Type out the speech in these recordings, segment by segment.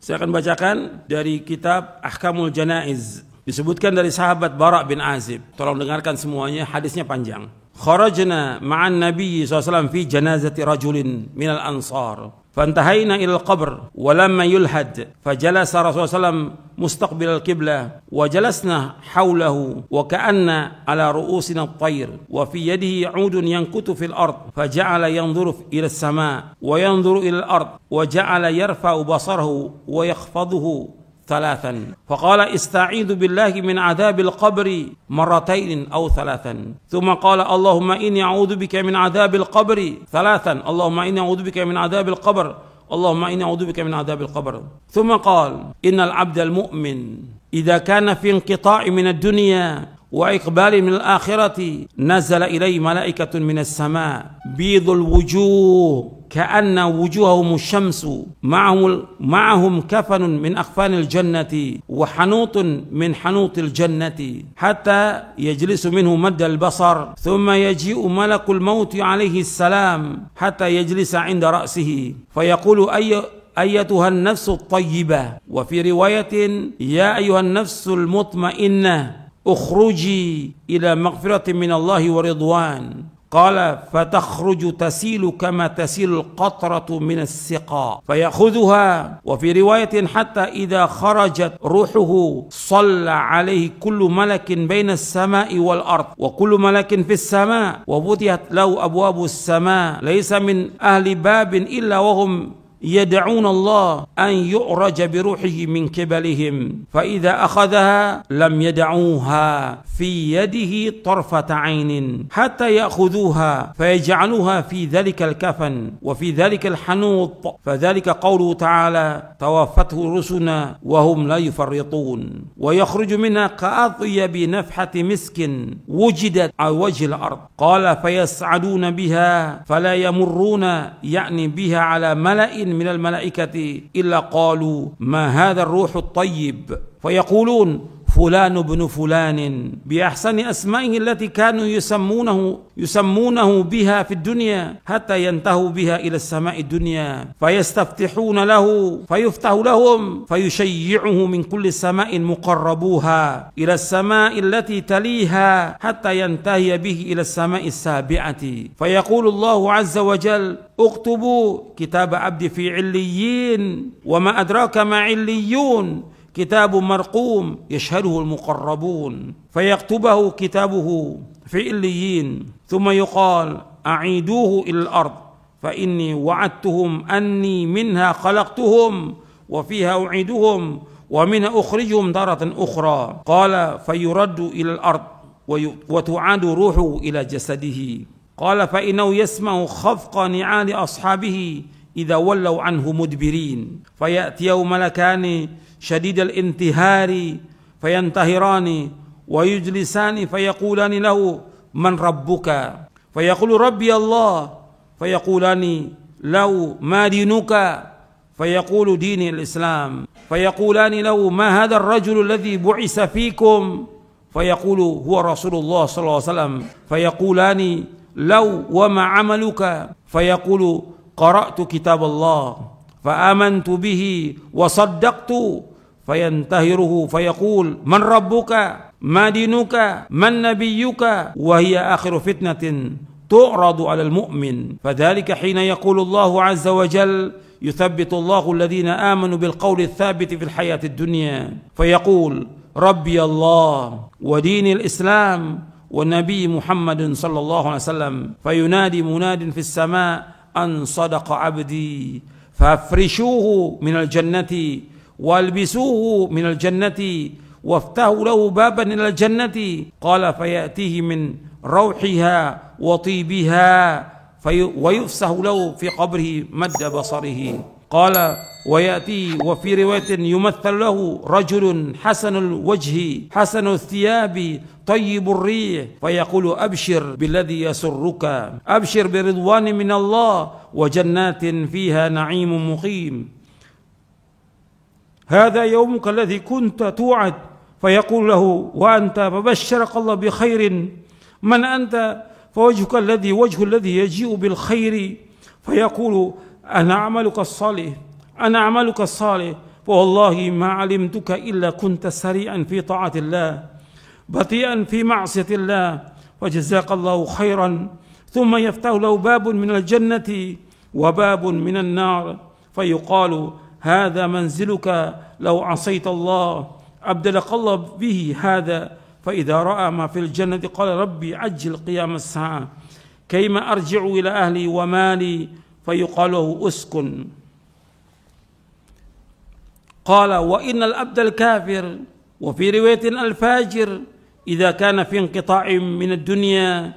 Saya akan bacakan dari kitab Ahkamul Janaiz. Disebutkan dari sahabat Bara bin Azib. Tolong dengarkan semuanya, hadisnya panjang. Kharajna ma'an Nabi SAW fi janazati rajulin minal ansar. فانتهينا إلى القبر ولما يلحد فجلس رسول الله صلى الله عليه وسلم مستقبل القبلة وجلسنا حوله وكأن على رؤوسنا الطير وفي يده عود ينكت في الأرض فجعل ينظر إلى السماء وينظر إلى الأرض وجعل يرفع بصره ويخفضه ثلاثا فقال استعيذ بالله من عذاب القبر مرتين أو ثلاثا ثم قال اللهم إني أعوذ بك من عذاب القبر ثلاثا اللهم إني أعوذ بك من عذاب القبر اللهم إني أعوذ بك من عذاب القبر ثم قال إن العبد المؤمن إذا كان في انقطاع من الدنيا وإقبال من الآخرة نزل إليه ملائكة من السماء بيض الوجوه كأن وجوههم الشمس معهم كفن من أكفان الجنة وحنوط من حنوط الجنة حتى يجلس منه مد البصر ثم يجيء ملك الموت عليه السلام حتى يجلس عند رأسه فيقول أيتها النفس الطيبة وفي رواية يا أيها النفس المطمئنة اخرجي إلى مغفرة من الله ورضوان قال فتخرج تسيل كما تسيل القطرة من السقاء فيأخذها وفي رواية حتى إذا خرجت روحه صلى عليه كل ملك بين السماء والأرض وكل ملك في السماء وفتحت له أبواب السماء ليس من أهل باب إلا وهم يدعون الله أن يعرج بروحه من قبلهم فإذا أخذها لم يدعوها في يده طرفة عين حتى يأخذوها فيجعلوها في ذلك الكفن وفي ذلك الحنوط فذلك قوله تعالى توفته رسلنا وهم لا يفرطون ويخرج منها كأطيب نفحة مسك وجدت على وجه الأرض قال فيسعدون بها فلا يمرون يعني بها على ملأ من الملائكة إلا قالوا ما هذا الروح الطيب فيقولون فلان ابن فلان بأحسن أسمائه التي كانوا يسمونه بها في الدنيا حتى ينتهوا بها إلى السماء الدنيا فيستفتحون له فيفتح لهم فيشيعه من كل سماء مقربوها إلى السماء التي تليها حتى ينتهي به إلى السماء السابعة فيقول الله عز وجل اكتبوا كتاب عبد في عليين وما أدراك ما عليون كتاب مرقوم يشهده المقربون فيكتبه كتابه في عليين ثم يقال أعيدوه إلى الأرض فإني وعدتهم أني منها خلقتهم وفيها أعيدهم ومنها أخرجهم تارة أخرى قال فيرد إلى الأرض وتعاد روحه إلى جسده قال فإنه يسمع خفق نعال أصحابه إذا ولوا عنه مدبرين فيأتيه ملكان شديد الانتهار فينتهران ويجلسان فيقولان له من ربك فيقول ربي الله فيقولان له ما دينك فيقول دين الإسلام فيقولان له ما هذا الرجل الذي بعث فيكم فيقول هو رسول الله صلى الله عليه وسلم فيقولان له وما عملك فيقول قرأت كتاب الله فآمنت به وصدقت فينتهره فيقول من ربك ما دينك من نبيك وهي آخر فتنة تعرض على المؤمن فذلك حين يقول الله عز وجل يثبت الله الذين آمنوا بالقول الثابت في الحياة الدنيا فيقول ربي الله ودين الإسلام والنبي محمد صلى الله عليه وسلم فينادي مناد في السماء أن صدق عبدي فافرشوه من الجنة والبسوه من الجنة وافتحوا له بابا إلى الجنة قال فيأتيه من روحها وطيبها ويفسح له في قبره مد بصره قال ويأتي وفي رواية يمثل له رجل حسن الوجه حسن الثياب طيب الريح فيقول أبشر بالذي يسرك أبشر برضوان من الله وجنات فيها نعيم مقيم هذا يومك الذي كنت توعد فيقول له وأنت فبشرك الله بخير من أنت فوجهك الذي وجه الذي يجيء بالخير فيقول أنا عملك الصالح فوالله ما علمتك إلا كنت سريعا في طاعة الله بطيئا في معصية الله وجزاك الله خيرا. ثم يفتح له باب من الجنة وباب من النار فيقال هذا منزلك لو عصيت الله أبدلك الله به هذا. فإذا رأى ما في الجنة قال ربي عجل قيام الساعة كيما أرجع إلى أهلي ومالي فيقال له أسكن. قال وإن الأبد الكافر وفي رواية الفاجر إذا كان في انقطاع من الدنيا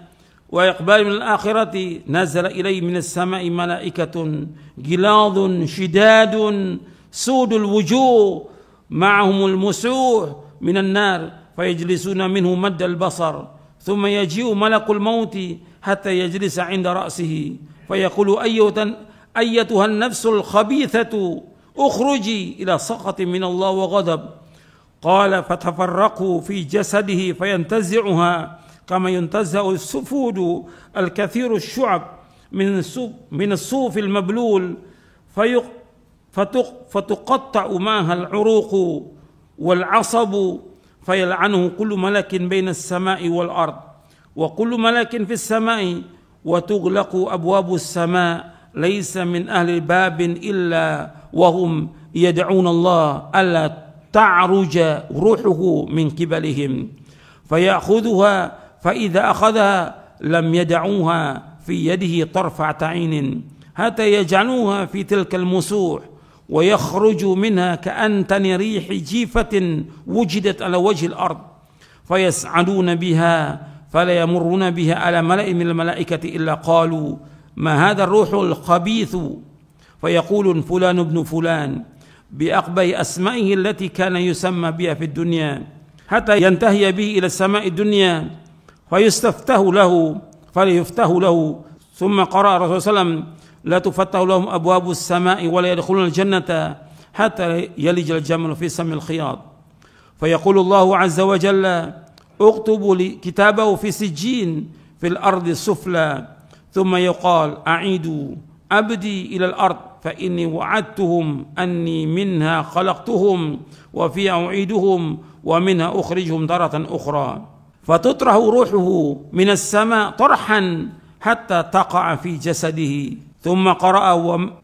وإقبال من الآخرة نزل إليه من السماء ملائكة غلاظ شداد سود الوجوه معهم المسوح من النار فيجلسون منه مد البصر ثم يجيء ملك الموت حتى يجلس عند رأسه فيقول أيتها النفس الخبيثة اخرجي إلى سخط من الله وغضب. قال فتفرقوا في جسده فينتزعها كما ينتزع السفود الكثير الشعب من الصوف المبلول فتقطع معها العروق والعصب فيلعنه كل ملك بين السماء والأرض وكل ملك في السماء وتغلق أبواب السماء ليس من أهل باب إلا وهم يدعون الله ألا تعرج روحه من قبلهم فيأخذها فإذا أخذها لم يدعوها في يده طرفة عين حتى يجعلوها في تلك المسوح ويخرج منها كأنتن ريح جيفة وجدت على وجه الأرض فيسعدون بها فلا يمرون بها على ملأ من الملائكة إلا قالوا ما هذا الروح الخبيث فيقول فلان ابن فلان بأقبح أسمائه التي كان يسمى بها في الدنيا حتى ينتهي به إلى السماء الدنيا فليفتح له. ثم قرأ الرسول صلى الله عليه وسلم لا تفتح لهم أبواب السماء ولا يدخلون الجنة حتى يلج الجمل في سم الخياط. فيقول الله عز وجل اكتبوا كتابه في سجين في الأرض السفلى ثم يقال أعيدوا أبدي إلى الأرض فإني وعدتهم أني منها خلقتهم وفيها أعيدهم ومنها أخرجهم تارة أخرى فتطرح روحه من السماء طرحا حتى تقع في جسده. ثم قرأ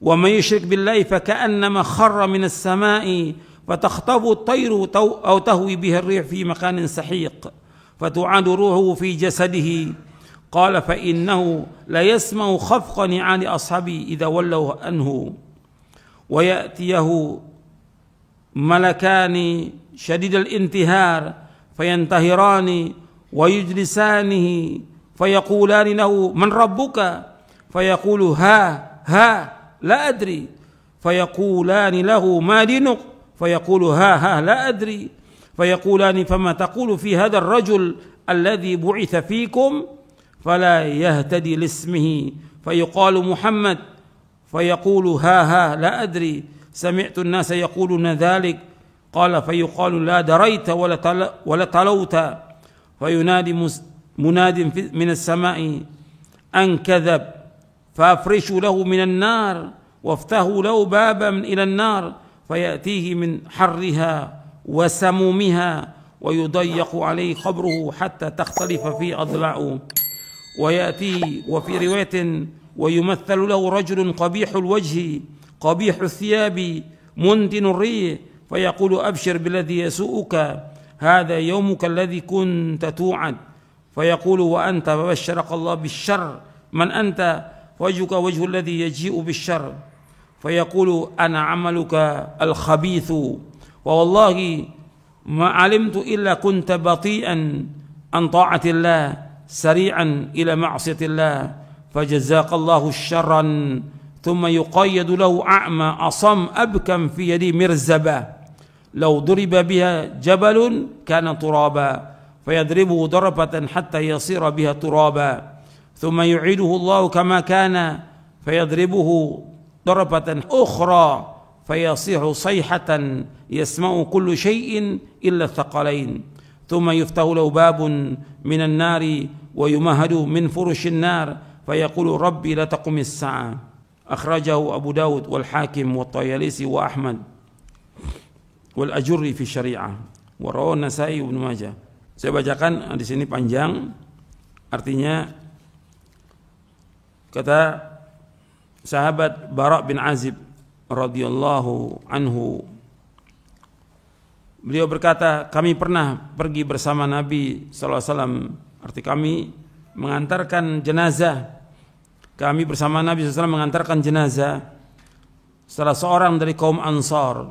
ومن يشرك بالله فكأنما خر من السماء فتخطف الطير أو تهوي به الريح في مكان سحيق فتعاد روحه في جسده. قال فإنه لا يسمع خفق نعال أصحابه إذا ولوا عنه ويأتيه ملكان شديد الانتهار فينتهران ويجلسانه فيقولان له من ربك فيقول ها لا أدري فيقولان له ما دينك فيقول ها لا أدري فيقولان فما تقول في هذا الرجل الذي بعث فيكم فلا يهتدي لاسمه فيقال محمد فيقول ها لا أدري سمعت الناس يقولون ذلك. قال فيقال لا دريت ولا تلوت فينادي مناد من السماء أن كذب فأفرشوا له من النار وافتحوا له بابا إلى النار فيأتيه من حرها وسمومها ويضيق عليه قبره حتى تختلف فيه أضلاعه ويأتي وفي رواية ويمثل له رجل قبيح الوجه قبيح الثياب منتن الريح فيقول أبشر بالذي يسوءك هذا يومك الذي كنت توعد فيقول وأنت فبشرك الله بالشر من أنت وجهك وجه الذي يجيء بالشر فيقول أنا عملك الخبيث ووالله ما علمت إلا كنت بطيئا عن طاعة الله سريعا إلى معصية الله فجزاك الله شرا. ثم يقيد له أعمى أصم أبكم في يدي مرزبة لو ضرب بها جبل كان ترابا فيضربه ضربة حتى يصير بها ترابا ثم يعيده الله كما كان فيضربه ضربة أخرى فيصيح صيحة يسمع كل شيء إلا الثقلين ثم يفتح له باب من النار ويمهد من فرش النار فيقول ربي لا تقم الساعة. أخرجه أبو داود والحاكم والطيالسي وأحمد. wal Ajurri fi Syari'ah wa rawahu Nasa'i wa Ibnu Majah. Saya bacakan di sini panjang, artinya kata sahabat Bara' bin Azib radhiyallahu anhu, beliau berkata, kami pernah pergi bersama Nabi sallallahu alaihi wasallam, arti kami mengantarkan jenazah. Kami bersama Nabi sallallahu alaihi wasallam mengantarkan jenazah salah seorang dari kaum Ansar.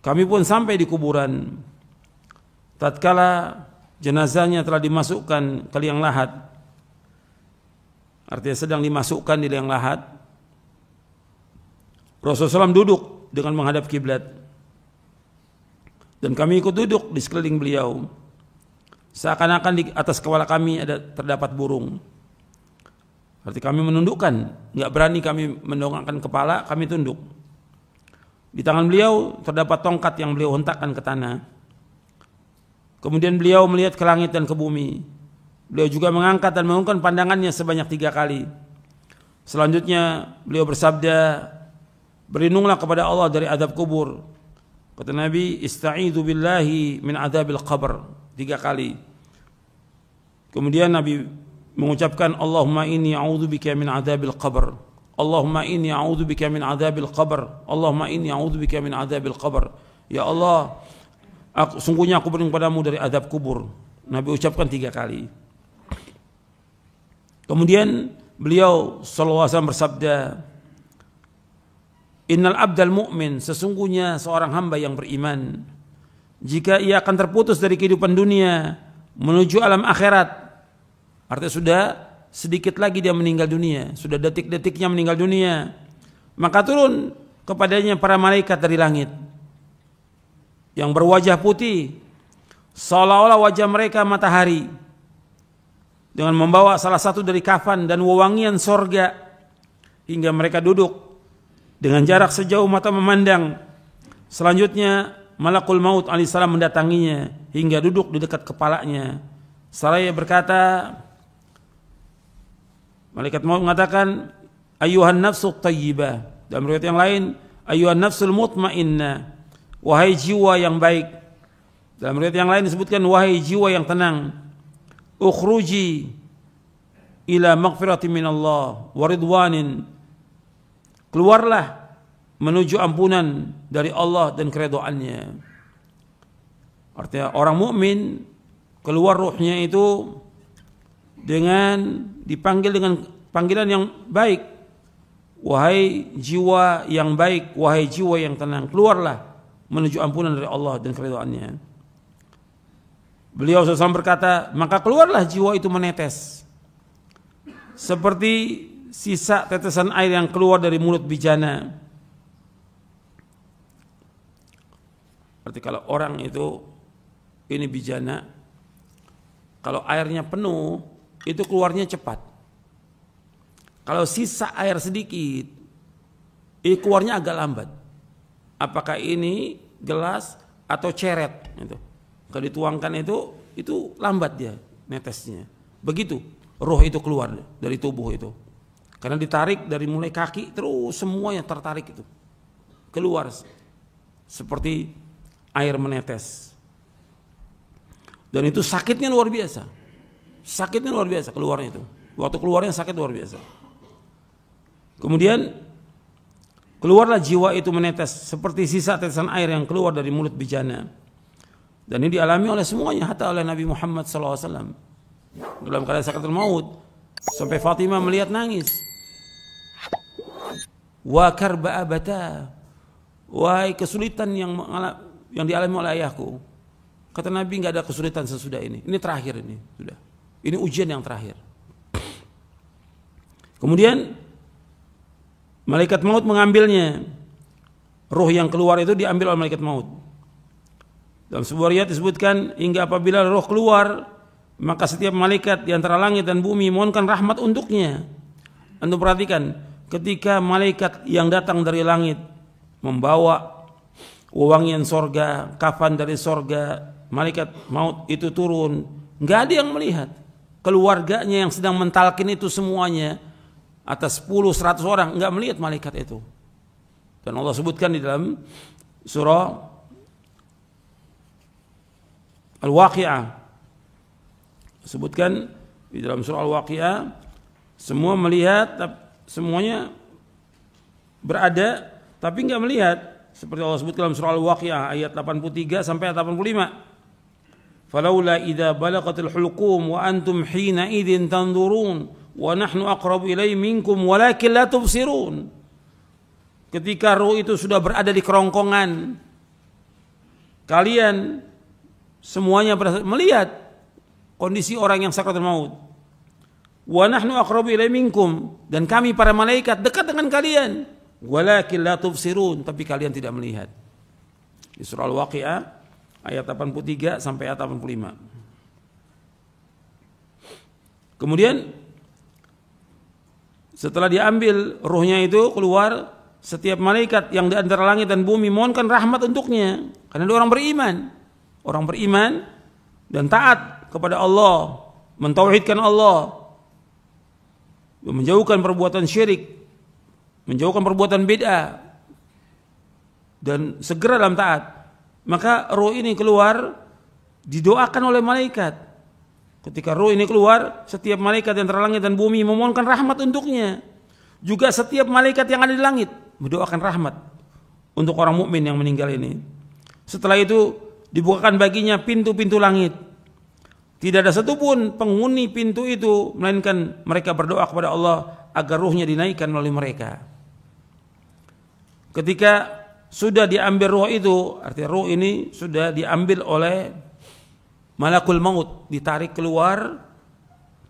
Kami pun sampai di kuburan. Tatkala jenazahnya telah dimasukkan ke liang lahat, artinya sedang dimasukkan di liang lahat, Rasulullah SAW duduk dengan menghadap kiblat, dan kami ikut duduk di sekeliling beliau. Seakan-akan di atas kepala kami terdapat burung. Arti kami menundukkan, nggak berani kami mendongakkan kepala, kami tunduk. Di tangan beliau terdapat tongkat yang beliau hentakkan ke tanah. Kemudian beliau melihat ke langit dan ke bumi. Beliau juga mengangkat dan mengangkat pandangannya sebanyak 3 kali. Selanjutnya beliau bersabda, berlindunglah kepada Allah dari azab kubur. Kata Nabi, ista'idzu billahi min adzabil qabr, 3 kali. Kemudian Nabi mengucapkan, Allahumma inni a'udzubika min adzabil qabr. Allahumma inni a'udzubika min adzabil qabr. Allahumma inni a'udzubika min adzabil qabr. Ya Allah, sungguhnya aku berlindung padamu dari azab kubur. Nabi ucapkan 3 kali. Kemudian beliau sallallahu alaihi wasallam bersabda, innal abdal mu'min, sesungguhnya seorang hamba yang beriman, jika ia akan terputus dari kehidupan dunia menuju alam akhirat, artinya sudah sedikit lagi dia meninggal dunia, sudah detik-detiknya meninggal dunia, maka turun kepadanya para malaikat dari langit yang berwajah putih seolah-olah wajah mereka matahari, dengan membawa salah satu dari kafan dan wewangian sorga, hingga mereka duduk dengan jarak sejauh mata memandang. Selanjutnya Malakul Maut alaihissalam mendatanginya hingga duduk di dekat kepalanya. Seraya berkata, malaikat maut mengatakan, ayyuhan nafsu thayyibah. Dalam riwayat yang lain, ayyuhan nafsul mutmainnah, wahai jiwa yang baik. Dalam riwayat yang lain disebutkan, wahai jiwa yang tenang, ukhruji ila maghfirati minallah wa ridwanin, keluarlah menuju ampunan dari Allah dan keridhaannya. Artinya orang mukmin keluar ruhnya itu dengan dipanggil dengan panggilan yang baik. Wahai jiwa yang baik, wahai jiwa yang tenang, keluarlah menuju ampunan dari Allah dan keridhaannya. Beliau SAW berkata, maka keluarlah jiwa itu menetes seperti sisa tetesan air yang keluar dari mulut bijana. Berarti kalau orang itu ini bijana, kalau airnya penuh itu keluarnya cepat. Kalau sisa air sedikit, ini keluarnya agak lambat. Apakah ini gelas atau ceret? Itu. Kalau dituangkan itu lambat dia netesnya. Begitu roh itu keluar dari tubuh itu. Karena ditarik dari mulai kaki terus semuanya tertarik itu. Keluar seperti air menetes. Dan itu sakitnya luar biasa. Sakitnya luar biasa keluarnya itu. Waktu keluarnya sakit luar biasa. Kemudian keluarlah jiwa itu menetes seperti sisa tetesan air yang keluar dari mulut bijana. Dan ini dialami oleh semuanya, hatta oleh Nabi Muhammad SAW dalam keadaan sakaratul maut, sampai Fatimah melihat nangis. Wa karba abata, wahai kesulitan yang dialami oleh ayahku. Kata Nabi, nggak ada kesulitan sesudah ini. Ini terakhir ini sudah. Ini ujian yang terakhir. Kemudian malaikat maut mengambilnya. Ruh yang keluar itu diambil oleh malaikat maut. Dalam sebuah riwayat disebutkan, hingga apabila roh keluar, maka setiap malaikat di antara langit dan bumi mohonkan rahmat untuknya. Anda perhatikan, ketika malaikat yang datang dari langit membawa wewangian sorga, kafan dari sorga, malaikat maut itu turun, nggak ada yang melihat. Keluarganya yang sedang mentalkin itu semuanya, atas 10-100 orang, nggak melihat malaikat itu. Dan Allah sebutkan di dalam surah Al-Waqi'ah. Sebutkan di dalam surah Al-Waqi'ah, semua melihat, semuanya berada tapi enggak melihat, seperti Allah sebut dalam surah Al-Waqi'ah ayat 83 sampai 85. Falaula idza balagatil hulqum wa antum hina idzin tanzurun wa nahnu aqrabu ilaihi minkum walakin la tubsirun. Ketika ruh itu sudah berada di kerongkongan, kalian semuanya melihat kondisi orang yang sakaratul maut. Wa nahnu aqrabu ilaihi minkum, dan kami para malaikat dekat dengan kalian. Walakin la tubsirun, tapi kalian tidak melihat. Di surah Al-Waqi'ah ayat 83 sampai ayat 85. Kemudian setelah diambil ruhnya itu keluar, setiap malaikat yang di antara langit dan bumi mohonkan rahmat untuknya, karena dia orang beriman dan taat kepada Allah, mentauhidkan Allah, menjauhkan perbuatan syirik, menjauhkan perbuatan bid'ah, dan segera dalam taat. Maka roh ini keluar, didoakan oleh malaikat. Ketika roh ini keluar, setiap malaikat yang antara langit dan bumi memohonkan rahmat untuknya. Juga setiap malaikat yang ada di langit mendoakan rahmat untuk orang mukmin yang meninggal ini. Setelah itu dibukakan baginya pintu-pintu langit. Tidak ada satupun penghuni pintu itu melainkan mereka berdoa kepada Allah agar ruhnya dinaikkan oleh mereka. Ketika sudah diambil ruh itu, artinya ruh ini sudah diambil oleh malakul maut, ditarik keluar.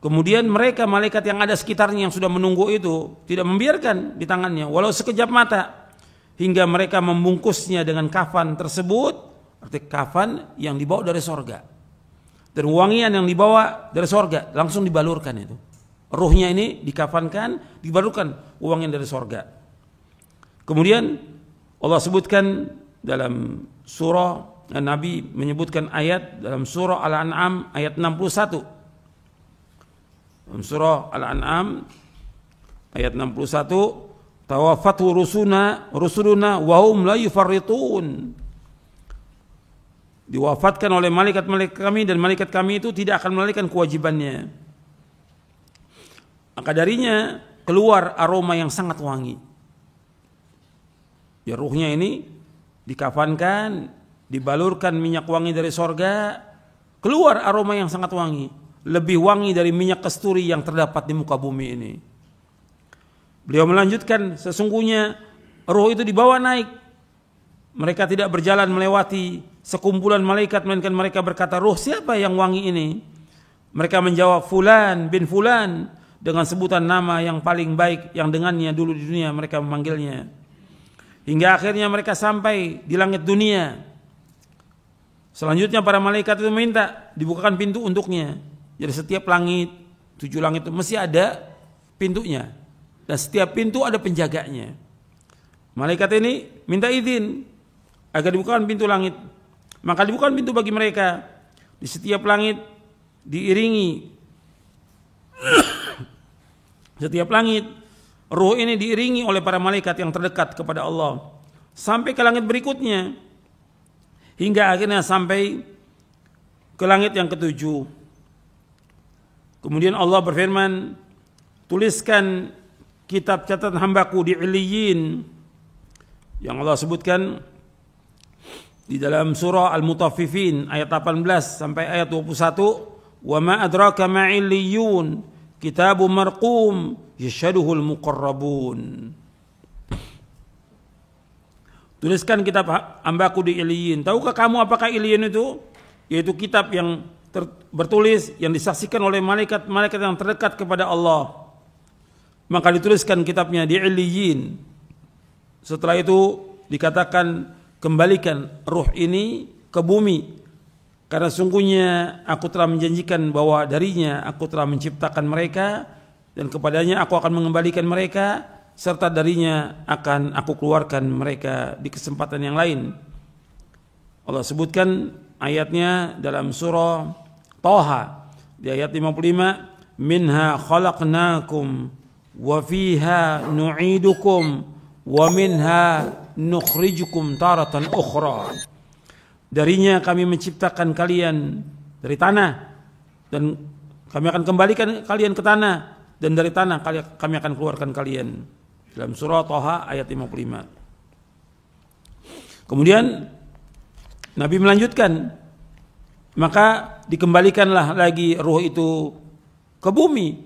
Kemudian mereka malaikat yang ada sekitarnya yang sudah menunggu itu tidak membiarkan di tangannya walau sekejap mata, hingga mereka membungkusnya dengan kafan tersebut, artinya kafan yang dibawa dari sorga, dan wangian yang dibawa dari sorga langsung dibalurkan itu. Ruhnya ini dikafankan, dibalurkan wangian dari sorga. Kemudian Allah sebutkan dalam surah, Nabi menyebutkan ayat dalam surah Al-An'am ayat 61. Dalam surah Al-An'am ayat 61, tawaffatu rusuluna wa hum la yufarritun. Diwafatkan oleh malaikat-malaikat kami, dan malaikat kami itu tidak akan melalaikan kewajibannya. Maka darinya keluar aroma yang sangat wangi. Ya, ruhnya ini dikafankan, dibalurkan minyak wangi dari sorga, keluar aroma yang sangat wangi, lebih wangi dari minyak kasturi yang terdapat di muka bumi ini. Beliau melanjutkan, sesungguhnya ruh itu dibawa naik. Mereka tidak berjalan melewati sekumpulan malaikat, melainkan mereka berkata, ruh siapa yang wangi ini? Mereka menjawab, Fulan bin Fulan, dengan sebutan nama yang paling baik yang dengannya dulu di dunia mereka memanggilnya. Hingga akhirnya mereka sampai di langit dunia. Selanjutnya para malaikat itu minta dibukakan pintu untuknya. Jadi setiap langit, 7 langit itu mesti ada pintunya, dan setiap pintu ada penjaganya. Malaikat ini minta izin agar dibukakan pintu langit. Maka dibukakan pintu bagi mereka. Di setiap langit diiringi setiap langit, ruh ini diiringi oleh para malaikat yang terdekat kepada Allah sampai ke langit berikutnya, hingga akhirnya sampai ke langit yang ke-7. Kemudian Allah berfirman, tuliskan kitab catatan hambaku di Illiyin, yang Allah sebutkan di dalam surah Al-Mutaffifin ayat 18 sampai ayat 21. Wa ma adraka ma illiyun kitabun marqum yashhaduhul muqarrabun. Tuliskan kitab hambaku di Illiyin. Tahukah kamu apakah Illiyin itu? Yaitu kitab yang bertulis, yang disaksikan oleh malaikat-malaikat yang terdekat kepada Allah. Maka dituliskan kitabnya di Illiyin. Setelah itu dikatakan, kembalikan ruh ini ke bumi, karena sungguhnya aku telah menjanjikan bahwa darinya aku telah menciptakan mereka, dan kepadanya aku akan mengembalikan mereka, serta darinya akan aku keluarkan mereka di kesempatan yang lain. Allah sebutkan ayatnya dalam surah Thaha di ayat 55, minha khalaqnakum wa fiha nu'idukum wa minha nukhrijukum taratan ukhra. Darinya kami menciptakan kalian dari tanah dan kami akan kembalikan kalian ke tanah, dan dari tanah kami akan keluarkan kalian. Dalam surah Thaha ayat 55. Kemudian Nabi melanjutkan, maka dikembalikanlah lagi ruh itu ke bumi,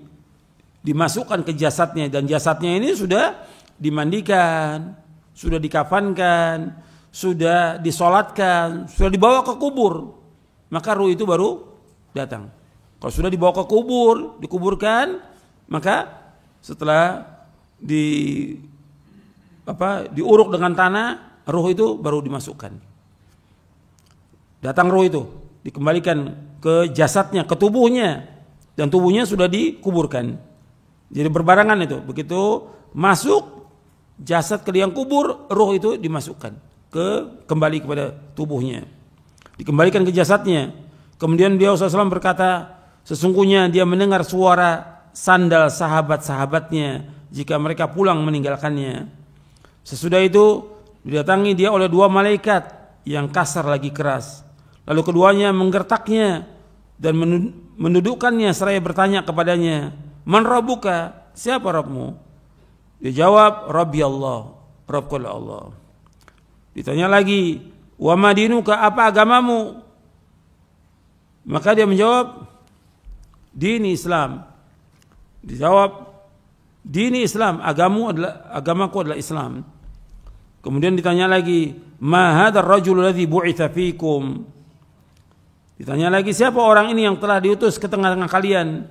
dimasukkan ke jasadnya, dan jasadnya ini sudah dimandikan, sudah dikafankan, sudah disolatkan, sudah dibawa ke kubur, maka ruh itu baru datang. Kalau sudah dibawa ke kubur, dikuburkan, maka setelah diuruk dengan tanah, ruh itu baru dimasukkan. Datang ruh itu, dikembalikan ke jasadnya, ke tubuhnya, dan tubuhnya sudah dikuburkan. Jadi berbarengan itu, begitu masuk jasad ke liang kubur, ruh itu dimasukkan kembali kepada tubuhnya, dikembalikan ke jasadnya. Kemudian beliau SAW berkata, sesungguhnya dia mendengar suara sandal sahabat-sahabatnya jika mereka pulang meninggalkannya. Sesudah itu didatangi dia oleh 2 malaikat yang kasar lagi keras. Lalu keduanya menggertaknya dan mendudukkannya seraya bertanya kepadanya, "Man rabbuka?" Siapa Rabbmu? Dia jawab, "Rabbi Allah." Rabbku Allah. Ditanya lagi, "Wa ma dinuka?" Apa agamamu? Maka dia menjawab, "Dini Islam." Dijawab, "Dini Islam, agamaku adalah Islam." Kemudian ditanya lagi, "Ma hadzal rajul ladzi bu'itsa fikum?" Ditanya lagi, siapa orang ini yang telah diutus ke tengah-tengah kalian?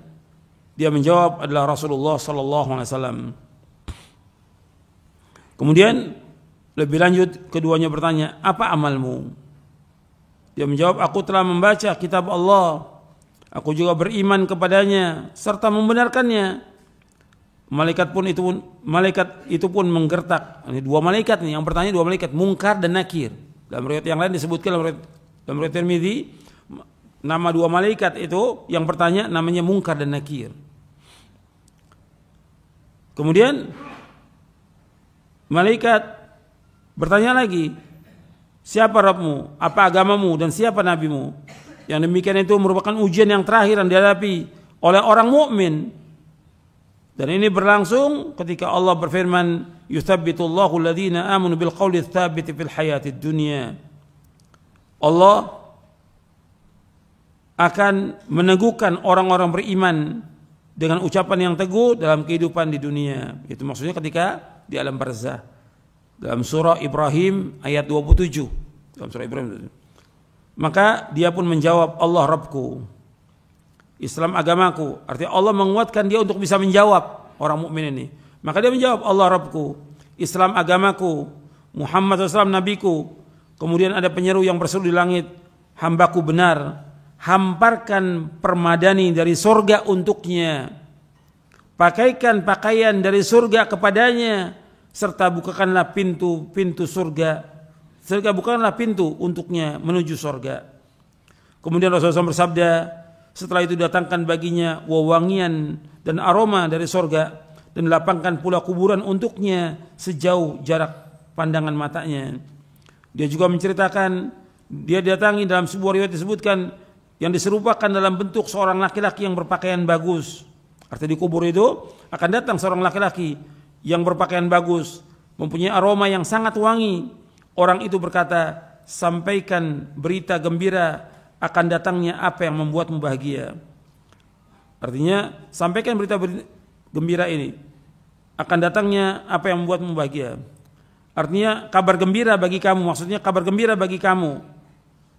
Dia menjawab, adalah Rasulullah sallallahu alaihi wasallam. Kemudian lebih lanjut keduanya bertanya, "Apa amalmu?" Dia menjawab, "Aku telah membaca kitab Allah. Aku juga beriman kepadanya serta membenarkannya." Malaikat itu pun menggertak. Ini 2 malaikat nih, yang bertanya 2 malaikat, Munkar dan Nakir. Dalam riwayat yang lain disebutkan dalam riwayat Tirmidzi, nama 2 malaikat itu yang bertanya namanya Munkar dan Nakir. Kemudian malaikat bertanya lagi, "Siapa Rabbmu? Apa agamamu? Dan siapa nabimu?" Yang demikian itu merupakan ujian yang terakhir yang dihadapi oleh orang mukmin. Dan ini berlangsung ketika Allah berfirman, "Yutsabbitullahu alladhina amanu bil qawli tsabiti fil hayatid dunya." Allah akan meneguhkan orang-orang beriman dengan ucapan yang teguh dalam kehidupan di dunia. Itu maksudnya ketika di alam barzah. Dalam surah Ibrahim ayat 27. Dalam surah Ibrahim. Maka dia pun menjawab, "Allah Rabbku, Islam agamaku." Artinya Allah menguatkan dia untuk bisa menjawab orang mukmin ini. Maka dia menjawab, "Allah Rabbku, Islam agamaku, Muhammad SAW nabiku." Kemudian ada penyeru yang berseru di langit, "Hambaku benar, hamparkan permadani dari surga untuknya, pakaikan pakaian dari surga kepadanya, serta bukakanlah pintu surga, serta bukakanlah pintu untuknya menuju surga." Kemudian Rasulullah SAW bersabda, setelah itu datangkan baginya wewangian dan aroma dari surga, dan lapangkan pula kuburan untuknya sejauh jarak pandangan matanya. Dia juga menceritakan, dia datangi dalam sebuah riwayat disebutkan, yang diserupakan dalam bentuk seorang laki-laki yang berpakaian bagus. Artinya di kubur itu akan datang seorang laki-laki yang berpakaian bagus, mempunyai aroma yang sangat wangi. Orang itu berkata, "Sampaikan berita gembira akan datangnya apa yang membuatmu bahagia." Artinya, sampaikan berita gembira ini, akan datangnya apa yang membuatmu bahagia. Artinya kabar gembira bagi kamu, maksudnya kabar gembira bagi kamu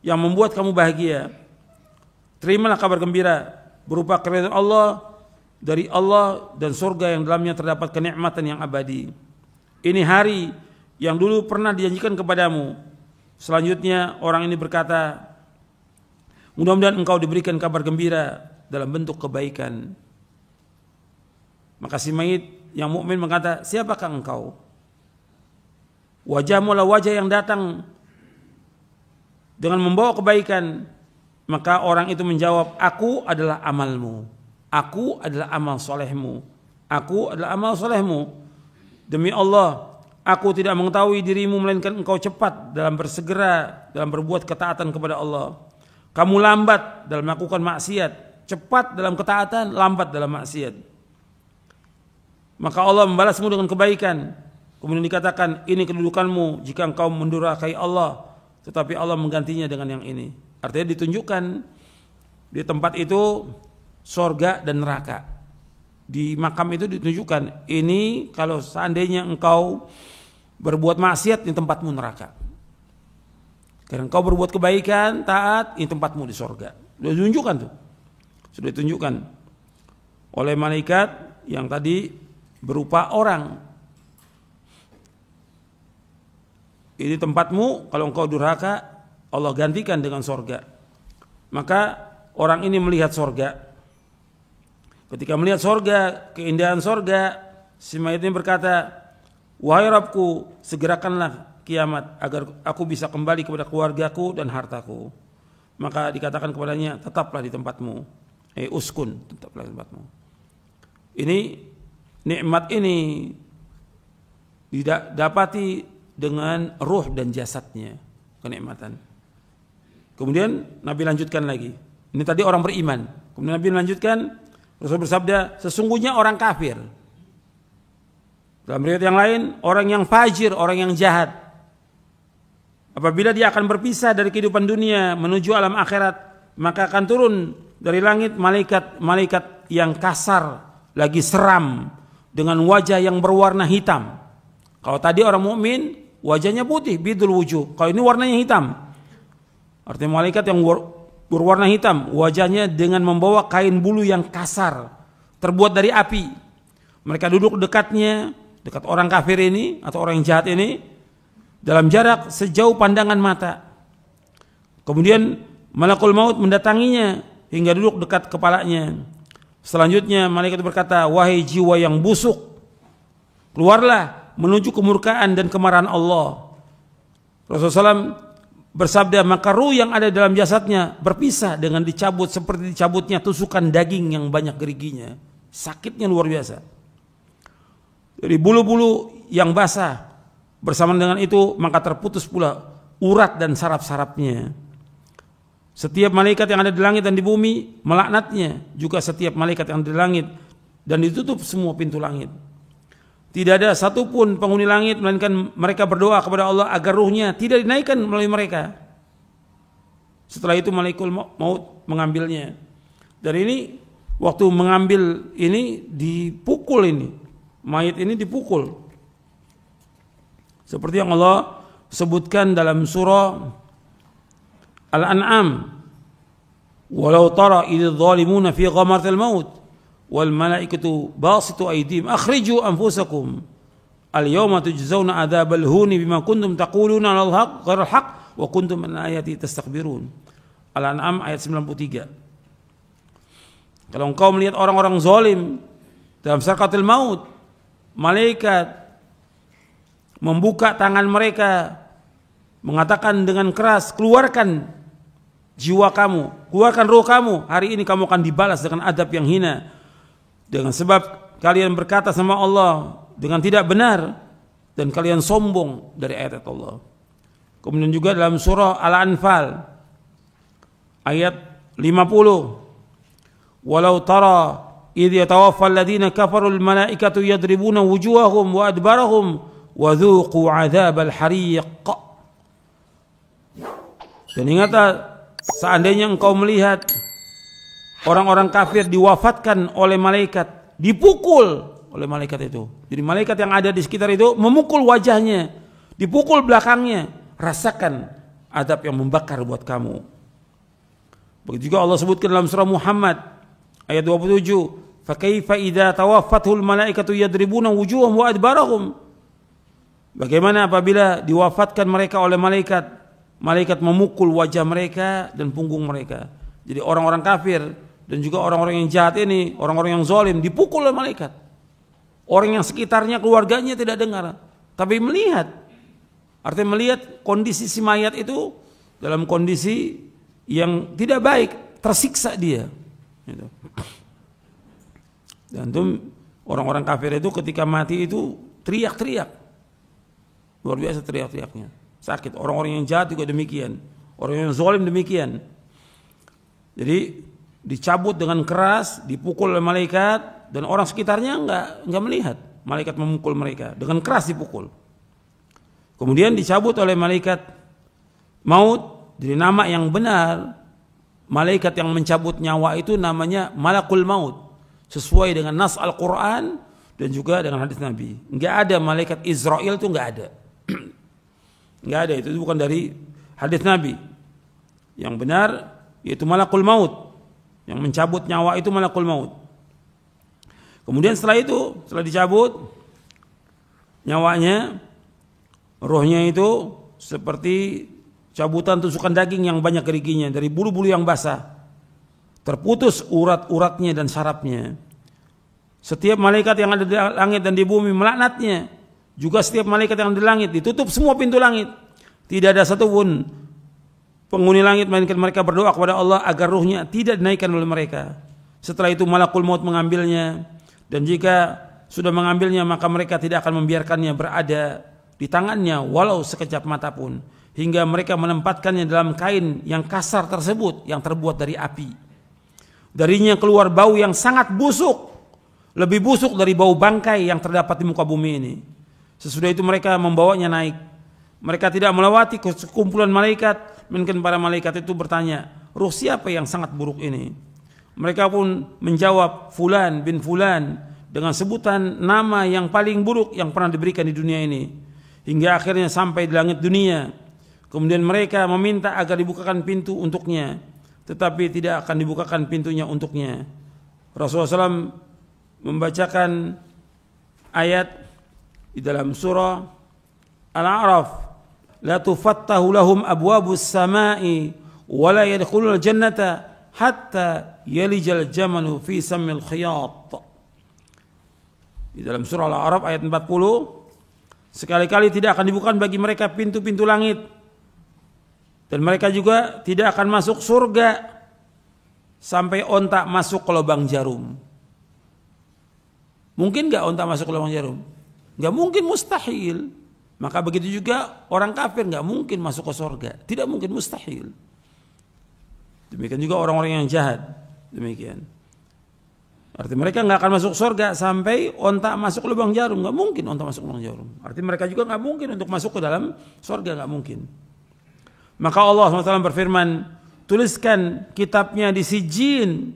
yang membuat kamu bahagia. Terimalah kabar gembira berupa keridhaan Allah, dari Allah dan surga yang dalamnya terdapat kenikmatan yang abadi. Ini hari yang dulu pernah dijanjikan kepadamu. Selanjutnya orang ini berkata, "Mudah-mudahan engkau diberikan kabar gembira dalam bentuk kebaikan." Maka si mayit yang mukmin berkata, "Siapakah engkau?" Wajahmu adalah wajah yang datang dengan membawa kebaikan. Maka orang itu menjawab, "Aku adalah amalmu. Aku adalah amal solehmu. Aku adalah amal solehmu. Demi Allah, Aku tidak mengetahui dirimu melainkan engkau cepat dalam bersegera dalam berbuat ketaatan kepada Allah. Kamu lambat dalam melakukan maksiat, cepat dalam ketaatan, lambat dalam maksiat. Maka Allah membalasmu dengan kebaikan. Kemudian dikatakan, ini kedudukanmu jika engkau mendurhakai Allah, tetapi Allah menggantinya dengan yang ini. Artinya ditunjukkan di tempat itu sorga dan neraka. Di makam itu ditunjukkan, ini kalau seandainya engkau berbuat maksiat, ini tempatmu neraka. Karena engkau berbuat kebaikan, taat, ini tempatmu di sorga. Sudah ditunjukkan tuh. Sudah ditunjukkan oleh malaikat yang tadi berupa orang. Ini tempatmu, kalau engkau durhaka, Allah gantikan dengan sorga. Maka orang ini melihat sorga. Ketika melihat sorga, keindahan sorga, si mayat ini berkata, wahai Rabbku, segerakanlah kiamat agar aku bisa kembali kepada keluargaku dan hartaku. Maka dikatakan kepadanya, tetaplah di tempatmu. Uskun, tetaplah di tempatmu. Ini nikmat ini didapati dengan ruh dan jasadnya, kenikmatan. Kemudian Nabi lanjutkan lagi. Ini tadi orang beriman. Kemudian Nabi lanjutkan, Rasul bersabda, sesungguhnya orang kafir. Dalam riwayat yang lain, orang yang fajir, orang yang jahat. Apabila dia akan berpisah dari kehidupan dunia menuju alam akhirat, maka akan turun dari langit malaikat yang kasar, lagi seram, dengan wajah yang berwarna hitam. Kalau tadi orang mukmin wajahnya putih, bidul wujuh. Kalau ini warnanya hitam. Artinya malaikat yang berwarna hitam, wajahnya dengan membawa kain bulu yang kasar, terbuat dari api. Mereka duduk dekatnya, dekat orang kafir ini atau orang yang jahat ini, dalam jarak sejauh pandangan mata. Kemudian malakul maut mendatanginya hingga duduk dekat kepalanya. Selanjutnya malaikat berkata, wahai jiwa yang busuk, keluarlah menuju kemurkaan dan kemarahan Allah. Rasulullah SAW bersabda, maka ruh yang ada dalam jasadnya berpisah dengan dicabut seperti dicabutnya tusukan daging yang banyak geriginya. Sakitnya luar biasa. Dari bulu-bulu yang basah, bersamaan dengan itu maka terputus pula urat dan saraf-sarafnya. Setiap malaikat yang ada di langit dan di bumi melaknatnya, juga setiap malaikat yang ada di langit, dan ditutup semua pintu langit. Tidak ada satupun penghuni langit melainkan mereka berdoa kepada Allah agar ruhnya tidak dinaikkan melalui mereka. Setelah itu malaikat maut mengambilnya. Dan ini waktu mengambil ini dipukul ini. Mayat ini dipukul. Seperti yang Allah sebutkan dalam surah Al-An'am. Walau tara idh zalimuna fi ghamaratil maut wal malaikatu basitu aydihim akhriju anfusakum al yawma tujzauna adzabal huni bima kuntum taquluna al haqq ghairal haqq wa kuntum an ayati tastakbirun. Al-An'am ayat 93. Kalau engkau melihat orang-orang zalim dalam sakaratul maut, malaikat membuka tangan mereka mengatakan dengan keras, keluarkan jiwa kamu, keluarkan roh kamu, hari ini kamu akan dibalas dengan adab yang hina. Dengan sebab kalian berkata sama Allah dengan tidak benar dan kalian sombong dari ayat Allah. Kemudian juga dalam surah Al-Anfal ayat 50, walau tara idh yatawaffa alladhina kafaru al-malaikatu yadribuna wujuhahum wa adbarahum wa dhuqu adzabal hariq. Dan ingatlah seandainya engkau melihat orang-orang kafir diwafatkan oleh malaikat, dipukul oleh malaikat itu. Jadi malaikat yang ada di sekitar itu memukul wajahnya, dipukul belakangnya. Rasakan adab yang membakar buat kamu. Begitu juga Allah sebutkan dalam surah Muhammad ayat 27, fa kaifa idza tawaffathul malaikatu yadribuna wujuhahum wa adbarahum. Bagaimana apabila diwafatkan mereka oleh malaikat, malaikat memukul wajah mereka dan punggung mereka. Jadi orang-orang kafir dan juga orang-orang yang jahat ini, orang-orang yang zalim dipukul oleh malaikat. Orang yang sekitarnya, keluarganya tidak dengar, tapi melihat. Artinya melihat kondisi si mayat itu dalam kondisi yang tidak baik, tersiksa dia. Dan itu orang-orang kafir itu ketika mati itu teriak-teriak. Luar biasa teriak-teriaknya. Sakit. Orang-orang yang jahat juga demikian. Orang yang zalim demikian. Jadi dicabut dengan keras, dipukul oleh malaikat, dan orang sekitarnya enggak melihat malaikat memukul mereka, dengan keras dipukul. Kemudian dicabut oleh malaikat maut. Jadi nama yang benar malaikat yang mencabut nyawa itu namanya malakul maut, sesuai dengan nas Al-Quran dan juga dengan hadis Nabi. Enggak ada malaikat Israel, itu enggak ada. Enggak ada, itu bukan dari hadis Nabi. Yang benar yaitu malakul maut, yang mencabut nyawa itu malakul maut. Kemudian setelah itu, setelah dicabut nyawanya, rohnya itu seperti cabutan tusukan daging yang banyak geriginya dari bulu-bulu yang basah. Terputus urat-uratnya dan sarafnya. Setiap malaikat yang ada di langit dan di bumi melaknatnya. Juga setiap malaikat yang ada di langit, ditutup semua pintu langit. Tidak ada satupun penghuni langit melainkan mereka berdoa kepada Allah agar ruhnya tidak dinaikkan oleh mereka. Setelah itu malakul maut mengambilnya, dan jika sudah mengambilnya maka mereka tidak akan membiarkannya berada di tangannya walau sekejap mata pun, hingga mereka menempatkannya dalam kain yang kasar tersebut yang terbuat dari api. Darinya keluar bau yang sangat busuk, lebih busuk dari bau bangkai yang terdapat di muka bumi ini. Sesudah itu mereka membawanya naik. Mereka tidak melewati sekumpulan malaikat, melainkan para malaikat itu bertanya, ruh siapa yang sangat buruk ini? Mereka pun menjawab, Fulan bin Fulan, dengan sebutan nama yang paling buruk yang pernah diberikan di dunia ini. Hingga akhirnya sampai di langit dunia. Kemudian mereka meminta agar dibukakan pintu untuknya, tetapi tidak akan dibukakan pintunya untuknya. Rasulullah SAW membacakan ayat di dalam surah Al-A'raf, la tufattahu lahum abwabus samai wa la yadkhulul jannata hatta yalijal jamalu fi sammil khiyat. Di dalam surah Al-A'raf ayat 40, sekali-kali tidak akan dibukakan bagi mereka pintu-pintu langit, dan mereka juga tidak akan masuk surga sampai onta masuk ke lubang jarum. Mungkin gak onta masuk ke lubang jarum? Gak mungkin, mustahil. Maka begitu juga orang kafir gak mungkin masuk ke surga. Tidak mungkin, mustahil. Demikian juga orang-orang yang jahat. Demikian. Arti mereka gak akan masuk surga sampai onta masuk ke lubang jarum. Gak mungkin onta masuk ke lubang jarum. Arti mereka juga gak mungkin untuk masuk ke dalam surga. Gak mungkin. Maka Allah SWT berfirman, tuliskan kitabnya di sijin.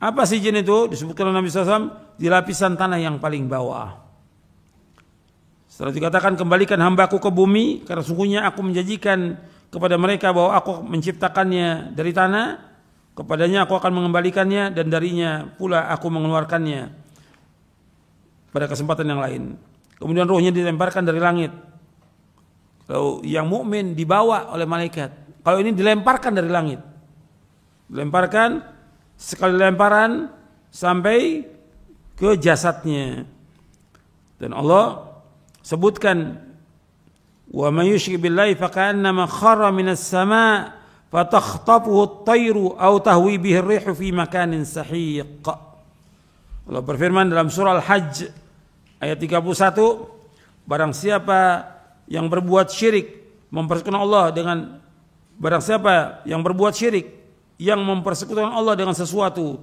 Apa sijin itu? Disebutkan oleh Nabi SAW, di lapisan tanah yang paling bawah. Setelah dikatakan, kembalikan hambaku ke bumi, karena sungguhnya aku menjanjikan kepada mereka bahwa aku menciptakannya dari tanah, kepadanya aku akan mengembalikannya, dan darinya pula aku mengeluarkannya pada kesempatan yang lain. Kemudian ruhnya dilemparkan dari langit. Kalau yang mukmin dibawa oleh malaikat, kalau ini dilemparkan dari langit. Dilemparkan, sekali lemparan sampai ke jasadnya. Dan Allah sebutkan, wa may yusyrik billahi faka'annama kharra minas sama' fatakhtafuhu at-tayru aw tahwi bihi ar-rihu fi makanin sahiq. Allah berfirman dalam surah Al-Hajj ayat 31, barang siapa yang berbuat syirik mempersekutukan Allah dengan barang siapa yang berbuat syirik yang mempersekutukan Allah dengan sesuatu,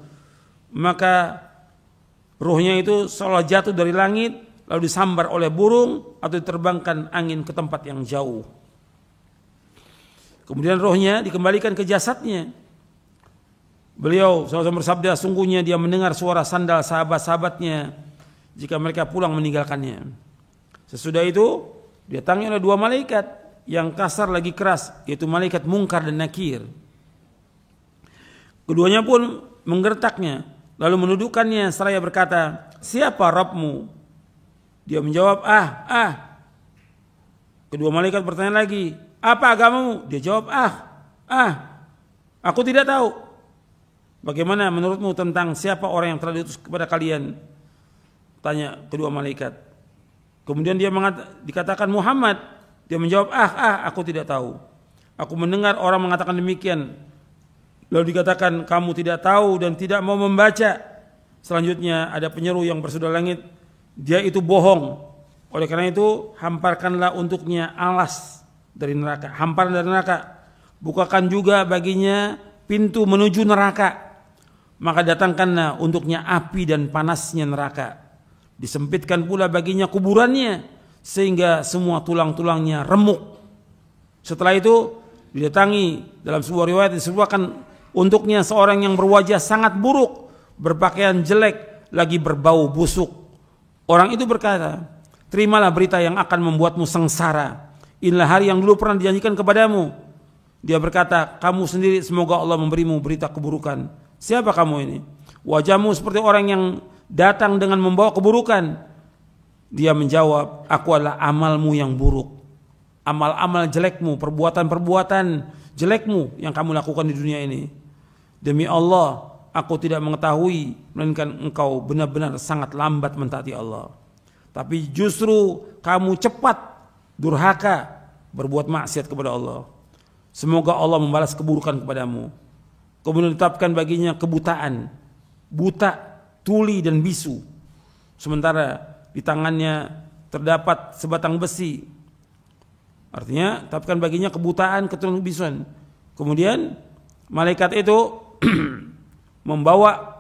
maka ruhnya itu seolah jatuh dari langit lalu disambar oleh burung atau diterbangkan angin ke tempat yang jauh. Kemudian rohnya dikembalikan ke jasadnya. Beliau SAW bersabda, sungguhnya dia mendengar suara sandal sahabat-sahabatnya jika mereka pulang meninggalkannya. Sesudah itu didatangi oleh dua malaikat yang kasar lagi keras, yaitu malaikat Munkar dan Nakir. Keduanya pun menggertaknya, lalu menundukkannya seraya berkata, siapa Rabbmu? Dia menjawab, Kedua malaikat bertanya lagi, apa agamamu? Dia jawab, aku tidak tahu. Bagaimana menurutmu tentang siapa orang yang telah diutus kepada kalian? Tanya kedua malaikat. Kemudian dia dikatakan Muhammad. Dia menjawab, aku tidak tahu. Aku mendengar orang mengatakan demikian. Lalu dikatakan, kamu tidak tahu dan tidak mau membaca. Selanjutnya ada penyeru yang bersudah langit, dia itu bohong. Oleh karena itu, hamparkanlah untuknya alas dari neraka, hamparan dari neraka. Bukakan juga baginya pintu menuju neraka. Maka datangkanlah untuknya api dan panasnya neraka. Disempitkan pula baginya kuburannya sehingga semua tulang-tulangnya remuk. Setelah itu didatangi, dalam sebuah riwayat disebutkan untuknya seorang yang berwajah sangat buruk, berpakaian jelek, lagi berbau busuk. Orang itu berkata, terimalah berita yang akan membuatmu sengsara. Inilah hari yang dulu pernah dijanjikan kepadamu. Dia berkata, kamu sendiri, semoga Allah memberimu berita keburukan. Siapa kamu ini? Wajahmu seperti orang yang datang dengan membawa keburukan. Dia menjawab, aku adalah amalmu yang buruk. Amal-amal jelekmu, perbuatan-perbuatan jelekmu yang kamu lakukan di dunia ini. Demi Allah, aku tidak mengetahui, melainkan engkau benar-benar sangat lambat mentaati Allah. Tapi justru kamu cepat durhaka berbuat maksiat kepada Allah. Semoga Allah membalas keburukan kepadamu. Kemudian ditetapkan baginya kebutaan, buta, tuli dan bisu. Sementara di tangannya terdapat sebatang besi. Artinya tetapkan baginya kebutaan, keturunan kebisuan. Kemudian malaikat itu membawa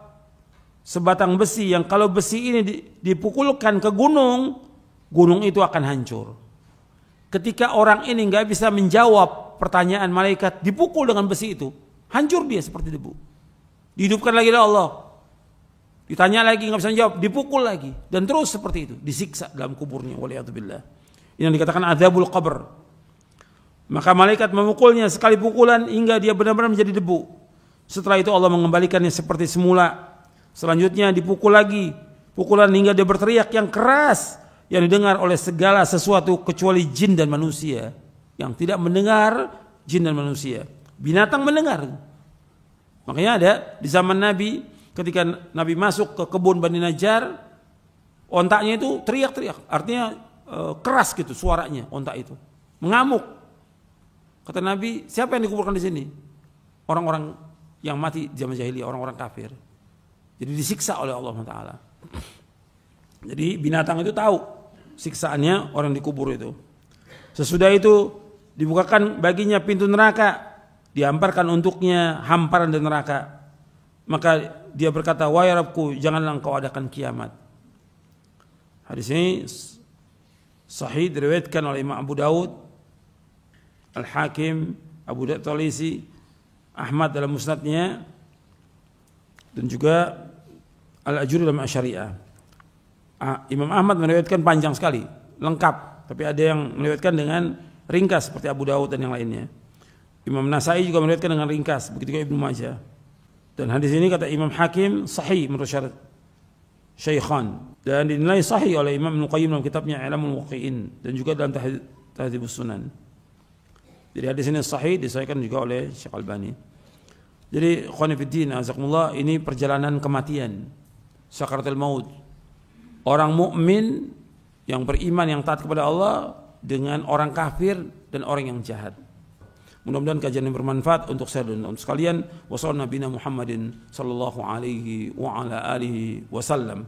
sebatang besi yang kalau besi ini dipukulkan ke gunung, gunung itu akan hancur. Ketika orang ini nggak bisa menjawab pertanyaan malaikat, dipukul dengan besi itu, hancur dia seperti debu. Dihidupkan lagi oleh Allah. Ditanya lagi nggak bisa menjawab, dipukul lagi dan terus seperti itu, disiksa dalam kuburnya. Waliyadzubillah. Ini yang dikatakan adzabul qabr. Maka malaikat memukulnya sekali pukulan hingga dia benar-benar menjadi debu. Setelah itu Allah mengembalikannya seperti semula. Selanjutnya dipukul lagi, pukulan hingga dia berteriak yang keras yang didengar oleh segala sesuatu kecuali jin dan manusia. Yang tidak mendengar jin dan manusia. Binatang mendengar. Makanya ada di zaman Nabi, ketika Nabi masuk ke kebun Bani Najjar, ontaknya itu teriak-teriak. Artinya keras gitu suaranya ontak itu. Mengamuk. Kata Nabi, siapa yang dikuburkan di sini? Orang-orang yang mati di zaman jahiliyah, orang-orang kafir. Jadi disiksa oleh Allah Taala. Jadi binatang itu tahu siksaannya orang yang dikubur itu. Sesudah itu dibukakan baginya pintu neraka, dihamparkan untuknya hamparan dari neraka. Maka dia berkata, wahai Rabbku, janganlah engkau adakan kiamat. Hadis ini sahih diriwayatkan oleh Imam Abu Daud, Al-Hakim, Abu Daud Talisi, Ahmad dalam musnadnya, dan juga Al-Ajuri dalam Asy-Syariah. Imam Ahmad meriwayatkan panjang sekali, lengkap, tapi ada yang meriwayatkan dengan ringkas seperti Abu Daud dan yang lainnya. Imam Nasai juga meriwayatkan dengan ringkas, begitu juga Ibnu Majah. Dan hadis ini kata Imam Hakim sahih menurut syarat Syaikhan, dan dinilai sahih oleh Imam Ibnu Qayyim dalam kitabnya I'lamul Muwaqqi'in dan juga dalam Tahdzibus Sunan. Jadi hadis ini sahih, disahihkan juga oleh Syekh Albani. Jadi ikhwani fiddin, azakumullah, ini perjalanan kematian, sakaratul maut. Orang mukmin yang beriman, yang taat kepada Allah dengan orang kafir dan orang yang jahat. Mudah-mudahan kajian ini bermanfaat untuk saya dan untuk sekalian. Wassallallahu nabiyana Muhammadin sallallahu alaihi wa ala alihi wasallam.